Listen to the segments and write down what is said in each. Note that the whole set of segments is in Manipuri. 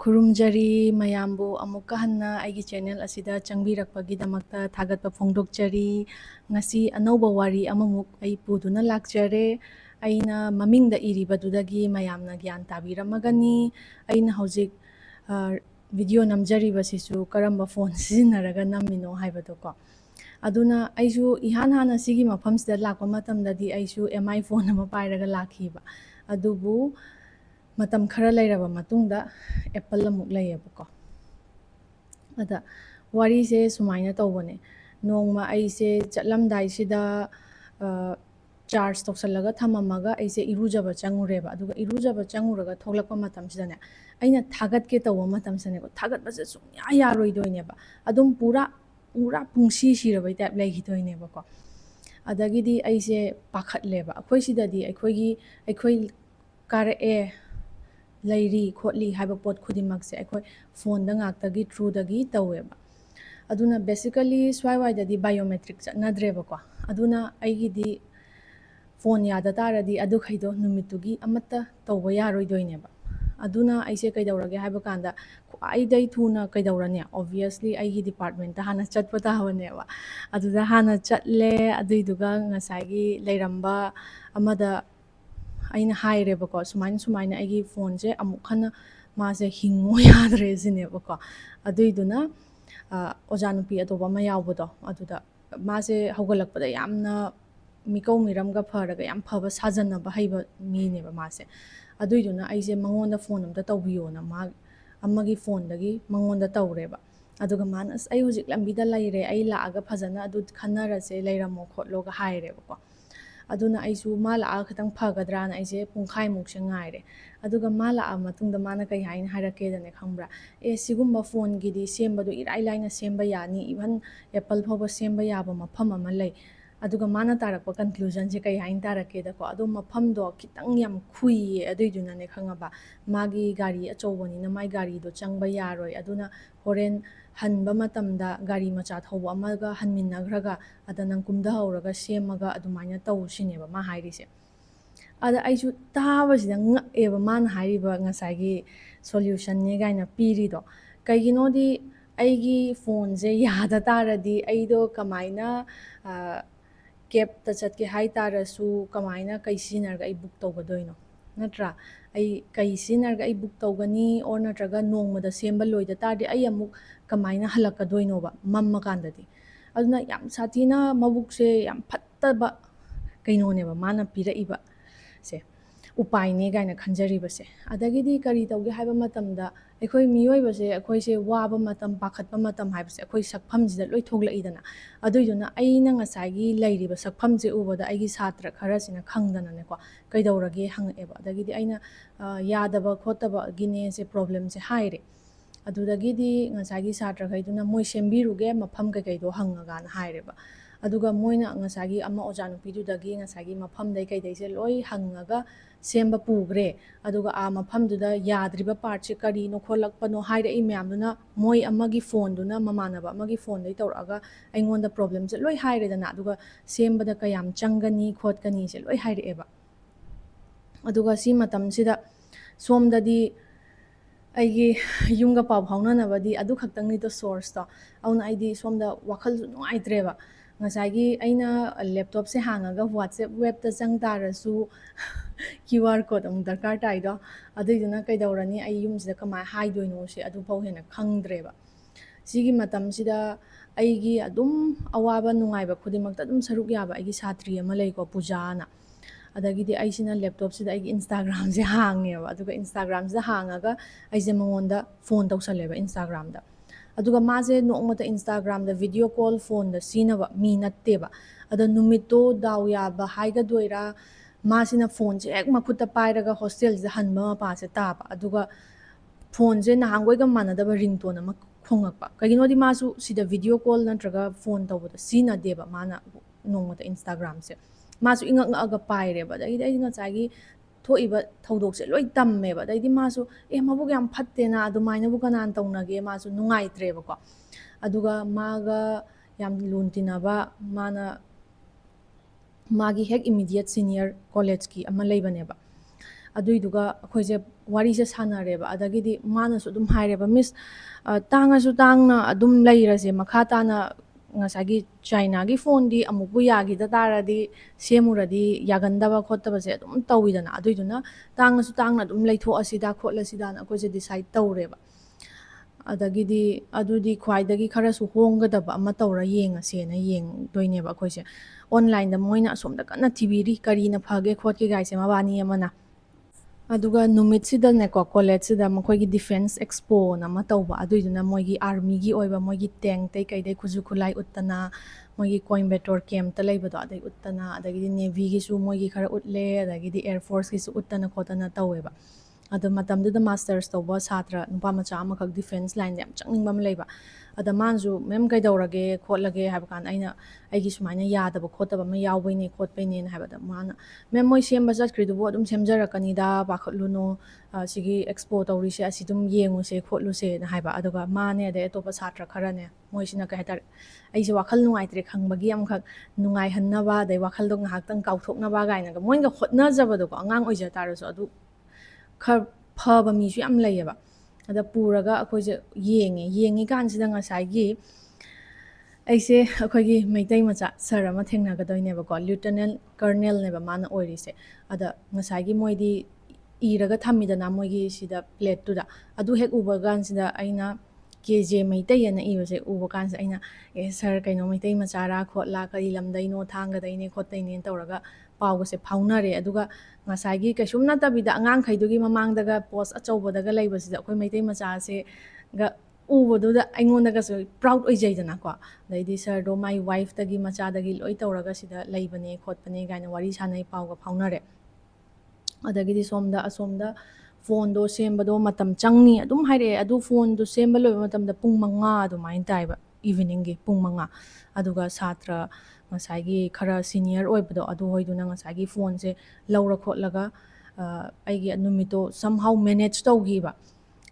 ꯈꯨꯔꯨꯝꯖꯔꯤ ꯃꯌꯥꯝꯕꯨ ꯑꯃꯨꯛꯀ ꯍꯟꯅ ꯑꯩꯒꯤ ꯆꯦꯅꯦꯜ ꯑꯁꯤꯗ ꯆꯪꯕꯤꯔꯛꯄꯒꯤꯗꯃꯛꯇ ꯊꯥꯒꯠꯄ ꯐꯣꯡꯗꯣꯛꯆꯔꯤ. ꯉꯁꯤ ꯑꯅꯧꯕ ꯋꯥꯔꯤ ꯑꯃꯃꯨꯛ ꯑꯩ ꯄꯨꯗꯨꯅ ꯂꯥꯛꯆꯔꯦ. ꯑꯩꯅ ꯃꯃꯤꯡꯗ ꯏꯔꯤꯕꯗꯨꯗꯒꯤ ꯃꯌꯥꯝꯅ ꯒ꯭ꯌꯥꯟ ꯇꯥꯕꯤꯔꯝꯃꯒꯅꯤ. ꯑꯩꯅ ꯍꯧꯖꯤꯛ ꯚꯤꯗꯤꯑꯣ ꯅꯝꯖꯔꯤꯕꯁꯤꯁꯨ ꯀꯔꯝꯕ ꯐꯣꯟ ꯁꯤꯖꯤꯟꯅꯔꯒ ꯅꯝꯃꯤꯅꯣ ꯍꯥꯏꯕꯗꯣꯀꯣ. ꯑꯗꯨꯅ ꯑꯩꯁꯨ 이한 ꯍꯥꯟꯅ ꯁꯤꯒꯤ ꯃꯐꯝꯁꯤꯗ ꯂꯥꯛꯄ ꯃꯇꯝꯗꯗꯤ ꯑꯩꯁꯨ MI ꯐꯣꯟ ꯑꯃ ꯄꯥꯏꯔꯒ ꯂꯥꯛꯈꯤꯕ. ꯑꯗꯨꯕꯨ matam khara lairaba matungda apple amuk layebako. Ada wari se sumaina tawbane. Nongma aise chatlamdai sida charge toksallaga thamamaga aise irujaba changureba. Aduga irujaba changuraga tholakpa matam sidane. Aina thagatke tawba matam saneko. Thagatbase sumya yaroidoineba. Adum pura pungsi sirabai type leikhitoinebako. Adagidi aise pakhatleba. Akhoi sidadi akhoi kare leiri khotli haiba pot khudimakse akhoi phone da ngaktagi through dagi taweba. Aduna basically swai dadi biometric chatnadrebako. Aduna aigidi phone yada taradi adu khaido numitugi amatta tawba yaroidoineba. Aduna aise kaidawrage haiba kanda aidai thuna kaidawrane. Obviously aigi department ta hana chatpa tawaneba. Aduda hana chatle aduiduga ngasagi leiramba amada aina hairebako sumaina aigi phone je amuk khana mase hingo yadre sinebako. Aduiduna ojanupi atoba ma yawbodo aduda mase haugalakpada yamna mikau miramga pharaga yam phaba sajanaba haiba mineba mase. Aduiduna aise mangonda phone amta tawbiyona amagi phone dagi mangonda tawreba. Aduga mana ai hujik lambida laire ai laaga phajana adu khanarase leiramo khotloga hairebako. Aduna aisu mala khatang phagadrana aise pungkhai mukse ngaire. Aduga mala matungda mana kai hain harake dane khambra. Sigumba phone gidi sembadu irai laina semba yani even apple phoba semba yaba mafam ama lei. Aduga mana tarakpa conclusion je kai hain tarake dako. Adu mafam do kitang yam khuiye aduiduna ne khangaba. Magi gari achobani na mai gari do changba yaroi. Aduna horen hanba matamda gari macha thawba amaga hanminagraga adanang kumda hauraga semaga adumaina tawsineba ma hairise. Ada aisu tabasida ngakeba mana hairiba ngasagi solution ne gaina pirido. Kaiginodi aigi phone je yada taradi aido kamaina cab ta chatke haitarasu kamaina kai sinarga ai book tawgadoino. Natra ai kai sinarga ai book tawgani or natraga nongmada semba loida tardi ai amuk kamaina halakadoinoba mamma kandadi. Aduna yam satina mabukse yam fattaba kainoneba mana piraiba se upai ne gaina khanjaribase. Adagidi kari tawge haiba matamda akhoi miyoibase akhoi se waba matam pakhatpa matam haibase akhoi sakphamjida loi thoglaidana. Aduiduna aina ngasagi leiriba sakphamje ubada aigi satra kharasina khangdana neko kaidawrage hangaeba. Adagidi aina yadaba khotaba gine se problem se haire. Adudagidi ngasagi satra khaiduna moi sembiruge mafam kaido hangaga na haireba. Aduga moina ngasagi ama ojanupidudagi ngasagi mafam dai kaidai se loi hangaga semba pugre. Aduga mafam duda yadriba part se kari no kholakpano haire I myamduna moi amagi phone duna mamanaba amagi phone dai tawraga aingonda problem se loi haire dana. Aduga semba da kayam changani khotkani se loi haire eba. Aduga si matam sida somdadi aigi yumga paw haunanabadi adu khaktangni to source to auna aidi somda wakhal su nuaitreba. Ngasagi aina laptop se hangaga WhatsApp web ta changtarasu QR code amuk darkar taido. Aduiduna kaidawrani ai yumsida kamai haidoino se adu phau hena khangdreba. Sigi matam sida aigi adum awaba nungaiba khudimakta adum saruk yaba aigi satri ama leiko puja na. Adagidi aisina laptop sida aigi Instagram se hangeba. Aduga Instagram se hangaga aise mangonda phone tawsaleba Instagram da. Aduga maase nokmata Instagram da video call phone da sinaba mi natteba. Ada numito daw yaba haiga doira masina phone je ek makhutta pairaga hostel je hanba mapa se taba. Aduga phone je nahangoiga manadaba ringtone ama khongakpa. Kaginodi masu sida video call natraga phone tawbada sina deba mana nokmata Instagram se. Masu ingak ngaaga paireba. Daidi ai ngasagi thoiba thodokse loi tammeba. Daidi masu mabuk yam phattena adumaina bu kanan tawnage masu nungaitreba. Aduga maga yam luntinaba mana magi hek immediate senior college ki ama leibaneba. ꯑꯗꯨꯏꯗꯨꯒ ꯑꯩꯈꯣꯏꯁꯦ ꯋꯥꯔꯤꯁꯦ ꯁꯥꯟꯅꯔꯦꯕ ꯑꯗꯒꯤꯗꯤ ꯃꯥꯅꯁꯨ ꯑꯗꯨꯝ ꯍꯥꯏꯔꯦꯕ ꯃꯤꯁ ꯇꯥꯡꯉꯁꯨ ꯇꯥꯡꯅ ꯑꯗꯨꯝ ꯂꯩꯔꯁꯦ ꯃꯈꯥ ꯇꯥꯅ ꯉꯁꯥꯏꯒꯤ ꯆꯥꯏꯅꯥꯒꯤ ꯐꯣꯟꯗꯤ ꯑꯃꯨꯛꯄꯨ ꯌꯥꯈꯤꯗ ꯇꯥꯔꯗꯤ ꯁꯦꯝꯃꯨꯔꯗꯤ ꯌꯥꯒꯟꯗꯕ ꯈꯣꯠꯇꯕꯁꯦ ꯑꯗꯨꯝ ꯇꯧꯋꯤꯗꯅ ꯑꯗꯨꯏꯗꯨꯅ ꯇꯥꯡꯉꯁꯨ ꯇꯥꯡꯅ ꯑꯗꯨꯝ ꯂꯩꯊꯣꯛꯑꯁꯤꯗ ꯈꯣꯠꯂꯁꯤꯗꯅ ꯑꯩꯈꯣꯏꯁꯦ ꯗꯤꯁꯥꯏꯠ ꯇꯧꯔꯦꯕ ꯑꯗꯒꯤꯗꯤ ꯑꯗꯨꯗꯤ ꯈ꯭ꯋꯥꯏꯗꯒꯤ ꯈꯔꯁꯨ ꯍꯣꯡꯒꯗꯕ ꯑꯃ ꯇꯧꯔ ꯌꯦꯡꯉꯁꯦꯅ ꯌꯦꯡꯗꯣꯏꯅꯦꯕ ꯑꯩꯈꯣꯏꯁꯦ ꯑꯣꯟꯂꯥꯏꯟꯗ ꯃꯣꯏꯅ ꯑꯁꯣꯝꯗ ꯀꯟꯅ ꯊꯤꯕꯤꯔꯤ ꯀꯔꯤꯅ ꯐꯒꯦ ꯈꯣꯠꯀꯦ ꯒꯥꯏꯁꯦ ꯃꯕꯥꯅꯤ ꯑꯃꯅ ꯑꯗꯨꯒ ꯅꯨꯃꯤꯠꯁꯤꯗꯅꯦꯀꯣ ꯀꯣꯂꯦꯖꯁꯤꯗ ꯃꯈꯣꯏꯒꯤ ꯗꯤꯐꯦꯟꯁ ꯑꯦꯛꯁꯄꯣꯅ ꯑꯃ ꯇꯧꯕ ꯑꯗꯨꯏꯗꯨꯅ ꯃꯣꯏꯒꯤ ꯑꯥꯔꯃꯤꯒꯤ ꯑꯣꯏꯕ ꯃꯣꯏꯒꯤ ꯇꯦꯡꯇꯩ ꯀꯩꯗꯩ ꯈꯨꯠꯁꯨ ꯈꯨꯠꯂꯥꯏ ꯎꯠꯇꯅ ꯃꯣꯏꯒꯤ ꯀꯣꯏꯝꯕꯦꯇꯣꯔ ꯀꯦꯝꯞꯇ ꯂꯩꯕꯗꯣ ꯑꯗꯩ ꯎꯠꯇꯅ ꯑꯗꯒꯤꯗꯤ ꯅꯦꯚꯤꯒꯤꯁꯨ ꯃꯣꯏꯒꯤ ꯈꯔ ꯎꯠꯂꯦ ꯑꯗꯒꯤꯗꯤ ꯑꯦꯌꯔ ꯐꯣꯔꯁꯀꯤꯁꯨ ꯎꯠꯇꯅ ꯈꯣꯠꯇꯅ ꯇꯧꯋꯦꯕ ꯑꯗꯣ ꯃꯇꯝꯗꯨꯗ ꯃꯥꯁꯇꯔꯁ ꯇꯧꯕ ꯁꯥꯇ꯭ꯔ ꯅꯨꯄꯥ ꯃꯆꯥ ꯑꯃꯈꯛ ꯗꯤꯐꯦꯟꯁ ꯂꯥꯏꯟꯗ ꯌꯥꯝ ꯆꯪꯅꯤꯡꯕ ꯑꯃ ꯂꯩꯕ ꯑꯗ ꯃꯥꯅꯁꯨ ꯃꯦꯝ ꯀꯩꯗꯧꯔꯒꯦ ꯈꯣꯠꯂꯒꯦ ꯍꯥꯏꯕ ꯀꯥꯟꯗ ꯑꯩꯅ ꯑꯩꯒꯤ ꯁꯨꯃꯥꯏꯅ ꯌꯥꯗꯕ ꯈꯣꯠꯇꯕ ꯑꯃ ꯌꯥꯎꯕꯩꯅꯦ ꯈꯣꯠꯄꯩꯅꯦꯅ ꯍꯥꯏꯕꯗ ꯃꯥꯅ ꯃꯦꯝ ꯃꯣꯏ ꯁꯦꯝꯕ ꯆꯠꯈ꯭ꯔꯤꯗꯨꯕꯨ ꯑꯗꯨꯝ ꯁꯦꯝꯖꯔꯛꯀꯅꯤꯗ ꯄꯥꯈꯠꯂꯨꯅꯨ ꯁꯤꯒꯤ ꯑꯦꯛꯁꯄꯣ ꯇꯧꯔꯤꯁꯦ ꯑꯁꯤ ꯑꯗꯨꯝ ꯌꯦꯡꯉꯨꯁꯦ ꯈꯣꯠꯂꯨꯁꯦꯅ ꯍꯥꯏꯕ ꯑꯗꯨꯒ ꯃꯥꯅꯦ ꯑꯗꯩ ꯑꯇꯣꯞꯄ ꯁꯥꯇ꯭ꯔ ꯈꯔꯅꯦ ꯃꯣꯏꯁꯤꯅ ꯀꯩ ꯍꯥꯏꯇꯥꯔꯦ ꯑꯩꯁꯦ ꯋꯥꯈꯜ ꯅꯨꯡꯉꯥꯏꯇ꯭ꯔꯦ ꯈꯪꯕꯒꯤ ꯑꯃꯈꯛ ꯅꯨꯡꯉꯥꯏꯍꯟꯅꯕ ꯑꯗꯩ ꯋꯥꯈꯜꯗꯣ ꯉꯥꯏꯍꯥꯛꯇꯪ ꯀꯥꯎꯊꯣꯛꯅꯕ ꯀꯥꯏꯅꯒ ꯃꯣꯏꯅ ꯍꯣꯠꯅꯖꯕꯗꯣꯀꯣ ꯑꯉꯥꯡ ꯑꯣꯏꯖ ꯇꯥꯔꯁꯨ ꯑꯗꯨ ꯈꯔ ꯐꯕ ꯃꯤꯁꯨ ꯌꯥꯝ ꯂꯩꯌꯦꯕ ꯑꯗ ꯄꯨꯔꯒ ꯑꯩꯈꯣꯏꯁꯦ ꯌꯦꯡꯉꯤꯀꯥꯟꯁꯤꯗ ꯉꯁꯥꯏꯒꯤ ꯑꯩꯁꯦ ꯑꯩꯈꯣꯏꯒꯤ ꯃꯩꯇꯩ ꯃꯆꯥ ꯁꯔ ꯑꯃ ꯊꯦꯡꯅꯒꯗꯣꯏꯅꯦꯕꯀꯣ ꯂ꯭ꯌꯨꯇꯅꯦꯟ ꯀꯔꯅꯦꯜꯅꯦꯕ ꯃꯥꯅ ꯑꯣꯏꯔꯤꯁꯦ ꯑꯗ ꯉꯁꯥꯏꯒꯤ ꯃꯣꯏꯗꯤ ꯏꯔꯒ ꯊꯝꯃꯤꯗꯅ ꯃꯣꯏꯒꯤ ꯁꯤꯗ ꯄ꯭ꯂꯦꯠꯇꯨꯗ ꯑꯗꯨ ꯍꯦꯛ ꯎꯕ ꯀꯥꯟꯁꯤꯗ ꯑꯩꯅ ꯀꯦꯖꯦ ꯃꯩꯇꯩ ꯑꯅ ꯏꯕꯁꯦ ꯎꯕ ꯀꯥꯟꯁꯤꯗ ꯑꯩꯅ ꯁꯔ ꯀꯩꯅꯣ ꯃꯩꯇꯩ ꯃꯆꯥꯔꯥ ꯈꯣꯠꯂꯥ ꯀꯔꯤ ꯂꯝꯗꯩꯅꯣ ꯊꯥꯡꯒꯗꯩꯅꯦ ꯈꯣꯠꯇꯩꯅꯦ ꯇꯧꯔꯒ ꯄꯥꯎꯒꯁꯦ ꯐꯥꯎꯅꯔꯦ ꯑꯗꯨꯒ ꯉꯁꯥꯏꯒꯤ ꯀꯩꯁꯨꯝ ꯅꯠꯇꯕꯤꯗ ꯑꯉꯥꯡꯈꯩꯗꯨꯒꯤ ꯃꯃꯥꯡꯗꯒ ꯄꯣꯁ ꯑꯆꯧꯕꯗꯒ ꯂꯩꯕꯁꯤꯗ ꯑꯩꯈꯣꯏ ꯃꯩꯇꯩ ꯃꯆꯥꯁꯦꯒ ꯎꯕꯗꯨꯗ ꯑꯩꯉꯣꯟꯗꯒꯁꯨ ꯄ꯭ꯔꯥꯎꯠ ꯑꯣꯏꯖꯩꯗꯅꯀꯣ ꯑꯗꯩꯗꯤ ꯁꯔꯗꯣ ꯃꯥꯏ ꯋꯥꯏꯐꯇꯒꯤ ꯃꯆꯥꯗꯒꯤ ꯂꯣꯏ ꯇꯧꯔꯒ ꯁꯤꯗ ꯂꯩꯕꯅꯦ ꯈꯣꯠꯄꯅꯦ ꯀꯥꯏꯅ ꯋꯥꯔꯤ ꯁꯥꯟꯅꯩ ꯄꯥꯎꯒ ꯐꯥꯎꯅꯔꯦ ꯑꯗꯒꯤꯗꯤ ꯑꯁꯣꯝꯗ ꯐꯣꯟꯗꯣ ꯁꯦꯝꯕꯗꯣ ꯃꯇꯝ ꯆꯪꯅꯤ ꯑꯗꯨꯝ ꯍꯥꯏꯔꯛꯑꯦ ꯑꯗꯨ ꯐꯣꯟꯗꯣ ꯁꯦꯝꯕ ꯂꯣꯏꯕ ꯃꯇꯝꯗ ꯄꯨꯡ 5 ꯑꯗꯨꯃꯥꯏꯅ ꯇꯥꯏꯕ ꯏꯚꯤꯅꯤꯡꯒꯤ ꯄꯨꯡ 5 ꯑꯗꯨꯒ ꯁꯥꯇ꯭ꯔ ꯉꯁꯥꯏꯒꯤ ꯈꯔ ꯁꯤꯅꯤꯌꯔ ꯑꯣꯏꯕꯗꯣ ꯑꯗꯨ ꯍꯣꯏꯗꯨꯅ ꯉꯁꯥꯏꯒꯤ ꯐꯣꯟꯁꯦ ꯂꯧꯔ ꯈꯣꯠꯂꯒ ꯑꯩꯒꯤ ꯅꯨꯃꯤꯠꯇꯣ ꯁꯝꯍꯥꯎ ꯃꯦꯅꯦꯖ ꯇꯧꯈꯤꯕ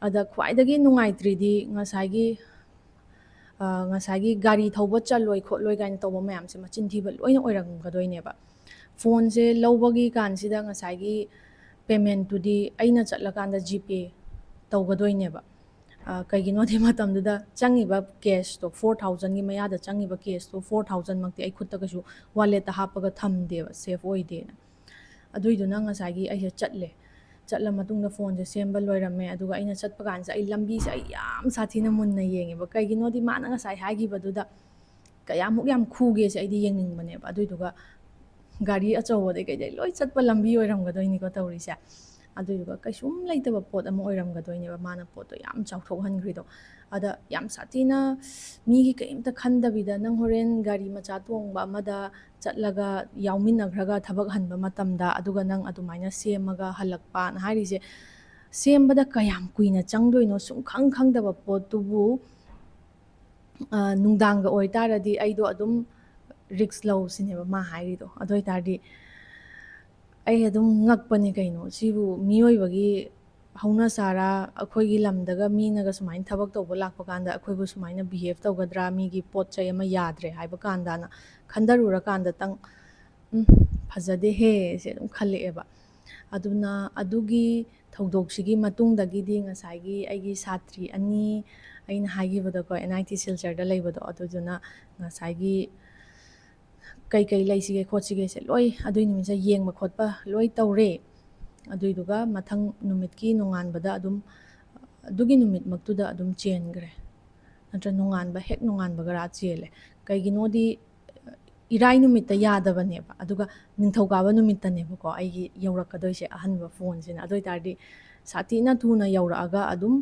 ꯑꯗ ꯈ꯭ꯋꯥꯏꯗꯒꯤ ꯅꯨꯡꯉꯥꯏꯇ꯭ꯔꯤꯗꯤ ꯉꯁꯥꯏꯒꯤ ꯒꯥꯔꯤ ꯊꯧꯕ ꯆꯜꯂꯣꯏ ꯈꯣꯠꯂꯣꯏ ꯀꯥꯏꯅ ꯇꯧꯕ ꯃꯌꯥꯝꯁꯦ ꯃꯆꯤꯟ ꯊꯤꯕ ꯂꯣꯏꯅ ꯑꯣꯏꯔꯝꯒꯗꯣꯏꯅꯦꯕ ꯐꯣꯟꯁꯦ ꯂꯧꯕꯒꯤ ꯀꯥꯟꯁꯤꯗ ꯉꯁꯥꯏꯒꯤ ꯄꯦꯃꯦꯟꯇꯨꯗꯤ ꯑꯩꯅ ꯆꯠꯂꯀꯥꯟꯗ ꯖꯤꯄꯦ ꯇꯧꯒꯗꯣꯏꯅꯦꯕ ꯀꯩꯒꯤꯅꯣꯗꯤ ꯃꯇꯝꯗꯨꯗ ꯆꯪꯉꯤꯕ ꯀꯦꯁꯇꯣ 4,000ꯒꯤ ꯃꯌꯥꯗ ꯆꯪꯉꯤꯕ ꯀꯦꯁꯇꯣ 4,000ꯃꯛꯇꯤ ꯑꯩ ꯈꯨꯠꯇ ꯀꯩꯁꯨ ꯋꯥꯂꯦꯠꯇ ꯍꯥꯞꯄꯒ ꯊꯝꯗꯦꯕ ꯁꯦꯐ ꯑꯣꯏꯗꯦꯅ ꯑꯗꯨꯏꯗꯨꯅ ꯉꯁꯥꯏꯒꯤ ꯑꯩꯁꯦ ꯆꯠꯂ ꯃꯇꯨꯡꯗ ꯐꯣꯟꯁꯦ ꯁꯦꯝꯕ ꯂꯣꯏꯔꯝꯃꯦ ꯑꯗꯨꯒ ꯑꯩꯅ ꯆꯠꯄ ꯀꯥꯟꯁꯤꯗ ꯑꯩ ꯂꯝꯕꯤꯁꯦ ꯑꯩ ꯌꯥꯝ ꯁꯥꯊꯤꯅ ꯃꯨꯟꯅ ꯌꯦꯡꯉꯦꯕ ꯀꯩꯒꯤꯅꯣꯗꯤ ꯃꯥꯅ ꯉꯁꯥꯏ ꯍꯥꯏꯈꯤꯕꯗꯨꯗ ꯀꯌꯥꯃꯨꯛ ꯌꯥꯝ ꯈꯨꯒꯦꯁꯦ ꯑꯩꯗꯤ ꯌꯦꯡꯅꯤꯡꯕꯅꯦꯕ ꯑꯗꯨꯏꯗꯨꯒ ꯒꯥꯔꯤ ꯑꯆꯧꯕꯗꯩ ꯀꯩꯗꯩ ꯂꯣꯏ ꯆꯠꯄ ꯂꯝꯕꯤ ꯑꯣꯏꯔꯝꯒꯗꯣꯏꯅꯤꯀꯣ ꯇꯧꯔꯤꯁꯦ ꯑꯗꯨꯏꯗꯨꯒ ꯀꯩꯁꯨꯝ ꯂꯩꯇꯕ ꯄꯣꯠ ꯑꯃ ꯑꯣꯏꯔꯝꯒꯗꯣꯏꯅꯦꯕ ꯃꯥꯅ ꯄꯣꯠꯇꯣ ꯌꯥꯝ ꯆꯥꯎꯊꯣꯛꯍꯟꯈ꯭ꯔꯤꯗꯣ ꯑꯗ ꯌꯥꯝ ꯁꯥꯊꯤꯅ ꯃꯤꯒꯤ ꯀꯔꯤꯝꯇ ꯈꯟꯗꯕꯤꯗ ꯅꯪ ꯍꯣꯔꯦൻ ꯒꯥꯔꯤ ꯃꯆꯥ ꯇꯣꯡꯕ ꯑꯃꯗ ꯆꯠꯂꯒ ꯌꯥꯎꯃꯤꯟꯅꯈ꯭ꯔꯒ ꯊꯕꯛ ꯍꯟꯕ ꯃꯇꯝꯗ ꯑꯗꯨꯒ ꯅꯪ ꯑꯗꯨꯃꯥꯏꯅ ꯁꯦꯝꯃꯒ ꯍꯜꯂꯛꯄꯅ ꯍꯥꯏꯔꯤꯁꯦ ꯁꯦꯝꯕꯗ ꯀꯌꯥꯝ ꯀꯨꯏꯅ ꯆꯪꯗꯣꯏꯅꯣ ꯁꯨꯡꯈꯪ ꯈꯪꯗꯕ ꯄꯣꯠꯇꯨꯕꯨ ꯅꯨꯡꯗꯥꯡꯒ ꯑꯣꯏꯇꯥꯔꯗꯤ ꯑꯩꯗꯣ ꯑꯗꯨꯝ ꯔꯤꯛꯁ ꯂꯧꯁꯤꯅꯦꯕ ꯃꯥ ꯍꯥꯏꯔꯤꯗꯣ ꯑꯗꯨ ꯑꯣꯏꯇꯥꯔꯗꯤ ꯑꯩ ꯑꯗꯨꯝ ꯉꯛꯄꯅꯦ ꯀꯩꯅꯣ ꯁꯤꯕꯨ ꯃꯤꯑꯣꯏꯕꯒꯤ ꯍꯧꯅ ꯁꯥꯔꯥ ꯑꯩꯈꯣꯏꯒꯤ ꯂꯝꯗꯒ ꯃꯤꯅꯒ ꯁꯨꯃꯥꯏꯅ ꯊꯕꯛ ꯇꯧꯕ ꯂꯥꯛꯄ ꯀꯥꯟꯗ ꯑꯩꯈꯣꯏꯕꯨ ꯁꯨꯃꯥꯏꯅ ꯕꯤꯍꯦꯞ ꯇꯧꯒꯗ꯭ꯔꯥ ꯃꯤꯒꯤ ꯄꯣꯠ ꯆꯩ ꯑꯃ ꯌꯥꯗ꯭ꯔꯦ ꯍꯥꯏꯕ ꯀꯥꯟꯗꯅ ꯈꯟꯊꯔꯨꯔꯀꯥꯟꯗꯇꯪ ꯐꯖꯗꯦꯍꯦ ꯁꯦ ꯑꯗꯨꯝ ꯈꯜꯂꯛꯑꯦꯕ ꯑꯗꯨꯅ ꯑꯗꯨꯒꯤ ꯊꯧꯗꯣꯛꯁꯤꯒꯤ ꯃꯇꯨꯡꯗꯒꯤꯗꯤ ꯉꯁꯥꯏꯒꯤ ꯑꯩꯒꯤ ꯁꯥꯇ꯭ꯔꯤ ꯑꯅꯤ ꯑꯩꯅ ꯍꯥꯏꯈꯤꯕꯗꯀꯣ NIT ꯁꯤꯜꯆꯔꯗ ꯂꯩꯕꯗꯣ ꯑꯗꯨꯗꯨꯅ ꯉꯁꯥꯏꯒꯤ ꯀꯩꯀꯩ ꯂꯩꯁꯤꯒꯦ ꯈꯣꯠꯁꯤꯒꯦꯁꯦ ꯂꯣꯏ ꯑꯗꯨꯏ ꯅꯨꯃꯤꯠꯁꯦ ꯌꯦꯡꯕ ꯈꯣꯠꯄ ꯂꯣꯏ ꯇꯧꯔꯦ ꯑꯗꯨꯏꯗꯨꯒ ꯃꯊꯪ ꯅꯨꯃꯤꯠꯀꯤ ꯅꯣꯡꯉꯥꯟꯕꯗ ꯑꯗꯨꯝ ꯑꯗꯨꯒꯤ ꯅꯨꯃꯤꯠꯃꯛꯇꯨꯗ ꯑꯗꯨꯝ ꯆꯦꯟꯈ꯭ꯔꯦ ꯅꯠꯇ꯭ꯔ ꯍꯦꯛ ꯅꯣꯡꯉꯥꯟꯕꯒꯔꯥ ꯆꯦꯜꯂꯦ ꯀꯩꯒꯤꯅꯣꯗꯤ ꯏꯔꯥꯏ ꯅꯨꯃꯤꯠꯇ ꯌꯥꯗꯕꯅꯦꯕ ꯑꯗꯨꯒ ꯅꯤꯡꯊꯧꯀꯥꯕ ꯅꯨꯃꯤꯠꯇꯅꯦꯕꯀꯣ ꯑꯩꯒꯤ ꯌꯧꯔꯛꯀꯗꯣꯏꯁꯦ ꯑꯍꯟꯕ ꯐꯣꯟꯁꯤꯅ ꯑꯗꯨ ꯑꯣꯏꯇꯥꯔꯗꯤ ꯁꯥꯊꯤꯅ ꯊꯨꯅ ꯌꯧꯔꯛꯑꯒ ꯑꯗꯨꯝ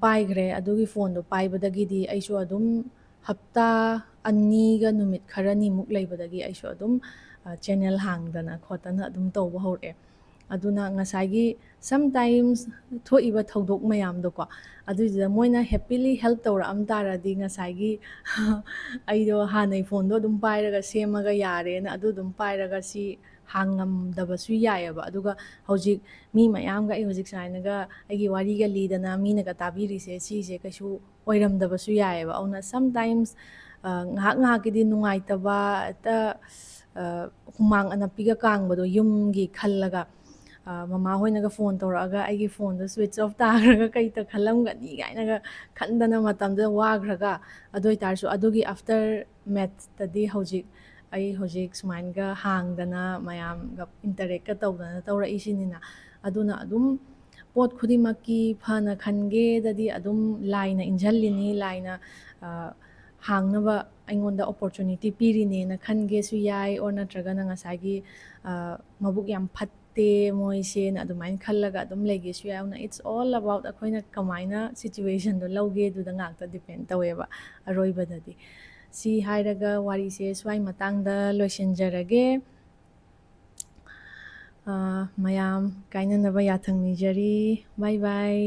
パꯏꯈ꯭ꯔꯦ ꯑꯗꯨꯒꯤ ꯐꯣꯟꯗꯣ ꯄꯥꯏꯕꯗꯒꯤꯗꯤ ꯑꯩꯁꯨ ꯑꯗꯨꯝ ꯍꯞꯇꯥ 2ꯒ ꯅꯨꯃꯤꯠ ꯈꯔꯅꯤꯃꯨꯛ ꯂꯩꯕꯗꯒꯤ ꯑꯩꯁꯨ ꯑꯗꯨꯝ ꯆꯦꯅꯦꯜ ꯍꯥꯡꯗꯅ ꯈꯣꯠꯇꯅ ꯑꯗꯨꯝ ꯇꯧꯕ ꯍꯧꯔꯛꯑꯦ ꯑꯗꯨꯅ ꯉꯁꯥꯏꯒꯤ ꯁꯝꯇꯥꯏꯝꯁ ꯊꯣꯛꯏꯕ ꯊꯧꯗꯣꯛ ꯃꯌꯥꯝꯗꯣꯀꯣ ꯑꯗꯨꯏꯗꯨꯗ ꯃꯣꯏꯅ ꯍꯦꯄꯤꯂꯤ ꯍꯦꯜꯞ ꯇꯧꯔꯛꯑꯝ ꯇꯥꯔꯗꯤ ꯉꯁꯥꯏꯒꯤ ꯑꯩꯗꯣ ꯍꯥꯟꯅꯩ ꯐꯣꯟꯗꯣ ꯑꯗꯨꯝ ꯄꯥꯏꯔꯒ ꯁꯦꯝꯃꯒ ꯌꯥꯔꯦꯅ ꯑꯗꯨ ꯑꯗꯨꯝ ꯄꯥꯏꯔꯒ ꯁꯤ ꯍꯥꯡꯉꯝꯗꯕꯁꯨ ꯌꯥꯏꯑꯕ ꯑꯗꯨꯒ ꯍꯧꯖꯤꯛ ꯃꯤ ꯃꯌꯥꯝꯒ ꯑꯩ ꯍꯧꯖꯤꯛ ꯁꯨꯃꯥꯏꯅꯒ ꯑꯩꯒꯤ ꯋꯥꯔꯤꯒ ꯂꯤꯗꯅ ꯃꯤꯅꯒ ꯇꯥꯕꯤꯔꯤꯁꯦ ꯁꯤꯁꯦ ꯀꯩꯁꯨ ꯑꯣꯏꯔꯝꯗꯕꯁꯨ ꯌꯥꯏꯑꯕ ꯑꯗꯨꯅ ꯁꯝꯇꯥꯏꯝꯁ ꯉꯥꯏꯍꯥꯛ ꯉꯥꯏꯍꯥꯛꯀꯤꯗꯤ ꯅꯨꯡꯉꯥꯏꯇꯕ ꯍꯦꯛꯇ ꯍꯨꯃꯥꯡ ꯑꯅꯞꯄꯤꯒ ꯀꯥꯡꯕꯗꯣ ꯌꯨꯝꯒꯤ ꯈꯜꯂꯒ ꯃꯃꯥ ꯍꯣꯏꯅꯒ ꯐꯣꯟ ꯇꯧꯔꯛꯑꯒ ꯑꯩꯒꯤ ꯐꯣꯟꯗꯣ ꯁ꯭ꯋꯤꯠꯆ ꯑꯣꯐ ꯇꯥꯈ꯭ꯔꯒ ꯀꯩꯇ ꯈꯜꯂꯝꯒꯅꯤ ꯀꯥꯏꯅꯒ ꯈꯟꯗꯅ ꯃꯇꯝꯗꯨꯗ ꯋꯥꯈ꯭ꯔꯒ ꯑꯗꯨ ꯑꯣꯏꯇꯥꯔꯁꯨ ꯑꯗꯨꯒꯤ ꯑꯥꯐꯇꯔ ꯃꯦꯠꯇꯗꯤ ꯑꯩ ꯍꯧꯖꯤꯛ ꯁꯨꯃꯥꯏꯅꯒ ꯍꯥꯡꯗꯅ ꯃꯌꯥꯝꯒ ꯏꯟꯇꯔꯦꯛꯀ ꯇꯧꯗꯅ ꯇꯧꯔꯛꯏꯁꯤꯅꯤꯅ ꯑꯗꯨꯅ ꯑꯗꯨꯝ ꯄꯣꯠ ꯈꯨꯗꯤꯡꯃꯛꯀꯤ ꯐꯅ ꯈꯟꯒꯦꯗꯗꯤ ꯑꯗꯨꯝ ꯂꯥꯏꯅ ꯏꯟꯓꯜꯂꯤꯅꯤ, ꯂꯥꯏꯅ ꯍꯥꯡꯅꯕ ꯑꯩꯉꯣꯟꯗ ꯑꯣꯄꯣꯔꯆꯨꯅꯤꯇꯤ ꯄꯤꯔꯤꯅꯦꯅ ꯈꯟꯒꯦꯁꯨ ꯌꯥꯏ, ꯑꯣꯔ ꯅꯠꯇ꯭ꯔꯒꯅ ꯉꯁꯥꯏꯒꯤ ꯃꯕꯨꯛ ꯌꯥꯝ ꯐꯠꯇꯦ ꯃꯣꯏꯁꯦꯅ ꯑꯗꯨꯃꯥꯏꯅ ꯈꯜꯂꯒ ꯑꯗꯨꯝ ꯂꯩꯒꯦꯁꯨ ꯌꯥꯏ꯫ ꯑꯗꯨꯅ ꯏꯠꯁ ꯑꯣꯜ ꯑꯕꯥꯎꯠ ꯑꯩꯈꯣꯏꯅ ꯀꯃꯥꯏꯅ ꯁꯤꯆꯨꯋꯦꯁꯟꯗꯣ ꯂꯧꯒꯦꯗꯨꯗ ꯉꯥꯛꯇ ꯗꯤꯄꯦꯟ ꯇꯧꯋꯦꯕ ꯑꯔꯣꯏꯕꯗꯗꯤ꯫ ꯁꯤ ꯍꯥꯏꯔꯒ ꯋꯥꯔꯤꯁꯦ ꯁ꯭ꯋꯥꯏ ꯃꯇꯥꯡꯗ ꯂꯣꯏꯁꯤꯟꯖꯔꯒꯦ꯫ ꯃꯌꯥꯝ ꯀꯥꯏꯅꯅꯕ ꯌꯥꯊꯪ ꯅꯤꯖꯔꯤ꯫ ꯕꯥꯏ ꯕꯥꯏ꯫